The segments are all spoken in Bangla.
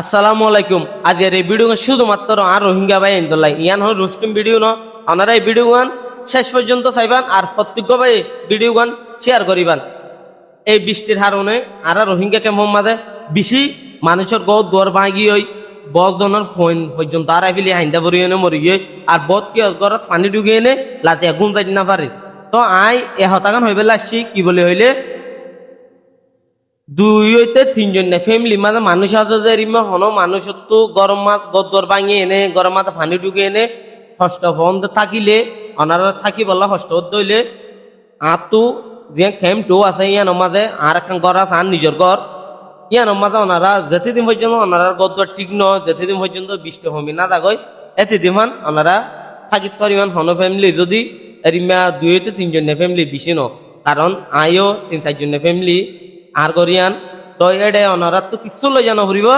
আসসালামু আলাইকুম। আজকের এই ভিডিও শুধুমাত্র আর রোহিঙ্গা ভাই ইন্দোলাই ইয়ান হল রুস্টিম ভিডিও ন আপনারা এই ভিডিও গান শেষ পর্যন্ত চাইবান আর প্রত্যেক ভাই ভিডিও গান শেয়ার করিবান। এই বৃষ্টির কারণে আর রোহিঙ্গা ক্যাম্পের মাঝে বেশি মানুষের গদ দুয়ার ভাঙি হই বজনের ফোন পর্যন্ত আর আইফিলি হাইন্দা বরি এনে মরি গিয়ে আর বদ কি ঘরত পানি ঢুকে এনে লাতে গুম যাই না পারে। তো আই এ হতাগান হইবে আসছি কি বলে হইলে দুই হইতে তিনজন ফ্যামিলি মানে মানুষ আছে যে রিমা হন মানুষ তো গরম মাছ গদর ভাঙি এনে গরম মাথা পানি ঢুকে এনে হস্ত বন্ধ থাকিলে অনারা থাকি বললা হস্ত দইলে আর তো যে ক্যাম্প টো আছে ইয়ান মাঝে আর এখন ঘর আছে আর নিজের ঘর ইয়ান মাঝে ওনারা যেতেদিন পর্যন্ত ওনারা গদর ঠিক ন যেতেদিন পর্যন্ত বৃষ্টি হমি না দাগয় এতেদিন ওনারা থাকিত পরিমাণ হন ফ্যামিলি যদি রিমা দুই হইতে তিনজন ফ্যামিলি বেশি ন কারণ আইও 3-4 জন ফ্যামিলি আর করিয়ান তো এডে অনারা তো কিছু লই জানো ফুরিব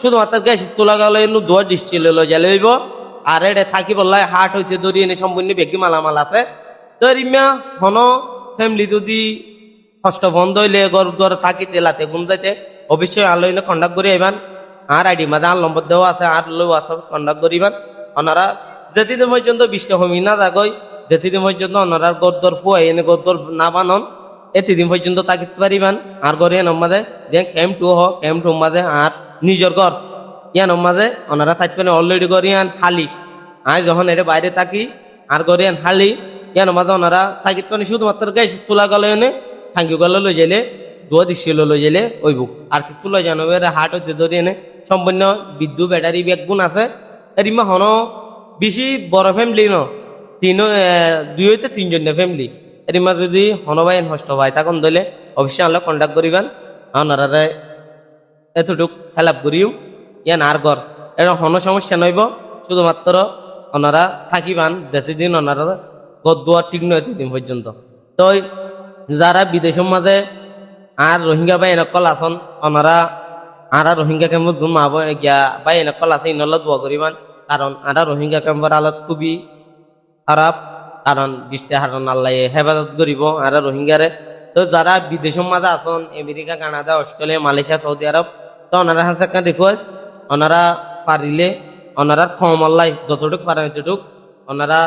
শুধুমাত্র গ্যাস চুলা গালে দোয়া ডিস্টিল লই যালে হইব আর এডে থাকি বললাই হাট হইতে ধরি এনে সম্পূর্ণ বেগি মালামাল আছে তো রিমা হন ফ্যামিলি যদি কষ্ট বন্ধ হইলে গর দুয়ার থাকি তেলাতে ঘুম যাইতে অবশ্যই আলো এনে কন্ডাক্ট করি আইবান আর আইডি মাঝে আর নম্বর দেওয়া আছে আর লই আছে কন্ডাক্ট করিবান ওনারা যেদিন পর্যন্ত বৃষ্টি হমি না যাগই যেদিন পর্যন্ত ওনারা গদ্দর ফুয়াই এনে গদ্দর না বানন এতদিন পর্যন্ত তাকিতে পারিবান আর ঘরে মাঝে যে ক্যাম্প টু ক্যাম্প টু মাঝে আর নিজের ঘর ইয়ান মাঝে ওনারা থাকতে পারেন অলরেডি করিয়ান হালি আজ যখন এটা বাইরে থাকি আর করিয়ান হালি ইয়ান মাঝে ওনারা থাকিতে পারেন শুধুমাত্র গ্যাস চুলা গলে এনে থাঙ্কি গলে লই যাইলে দুয়া দৃশ্য লই যাইলে ওইব আর কিছু লই জানো হাট হইতে ধরে এনে সম্পূর্ণ বিদ্যুৎ ব্যাটারি ব্যাগুন আছে এরিমা হন বেশি বড় ফ্যামিলি ন দুই হইতে তিনজন ফ্যামিলি এরিমা যদি হনবাই হস্ত ভাই তখন ধরলে অবশ্যই আনলে কন্ট্যাক্ট করিবেন আপনারা এতটুক হেল্প করিও ইয়ান আর ঘর এটা হন সমস্যা নইব শুধুমাত্র ওনারা থাকিবান যেতেদিন ওনারা গদুয়া ঠিক নয় এতদিন পর্যন্ত তো যারা বিদেশের মাঝে আর রোহিঙ্গা বাই এনেকল আসন ওনারা আর রোহিঙ্গা ক্যাম্প জুম আব গিয়া বাই এনেকল আছে ইনল দোয়া করিবান কারণ আর রোহিঙ্গা ক্যাম্পের আলত খুবই খারাপ কারণ বৃষ্টি হারণ আল্লাহ হেফাজত করিব আর রোহিঙ্গারে তো যারা বিদেশের মাঝে আসন America Canada Australia Malaysia Saudi Arab তো ওনারা হাতে একটা রিকোয়েস্ট ওনারা পারিলে ওনারা কম আল্লাহ যতটুকু পারেন ততটুক ওনারা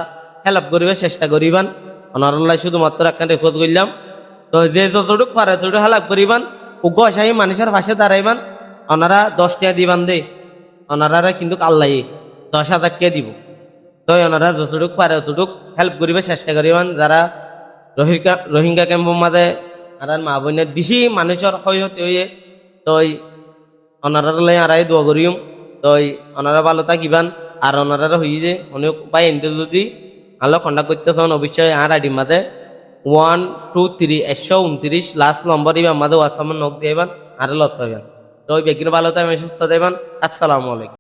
হেল্প করিবে চেষ্টা করিবান ওনারা শুধুমাত্র একটা রিকোয়েস্ট করলাম তো যে যতটুকু পারে ততটুকু হেল্প করিবান উগ্রশাহী মানুষের পাশে দাঁড়াইবান ওনারা 10 টাকা দিবান দে ওনারা কিন্তু আল্লাহ 10,000 টাকা দিব তো ওনারা যতটুকু পারে ততটুক হেল্প করিবে চেষ্টা করিবেন যারা রোহিঙ্গা ক্যাম্পের মাঝে আর মা বোনের বেশি মানুষের হইতে হইয়ে তো ওনারা আড়াই দোয়া করিম তো ওনারা ভালো থাকিবান আর ওনারা হইয়ে যে অনেক উপায় এনতে যদি আলো কন্ট্যাক্ট করতেছেন অবশ্যই আর আইডির মাঝে 123 লাস্ট নম্বর ইবা আমাদের হোয়াটসঅ্যাপে নক দিবেন আর লত হইবেন তো ওই ব্যক্তির ভালো থাকবেন সুস্থ থাকবেন। আসসালামু আলাইকুম।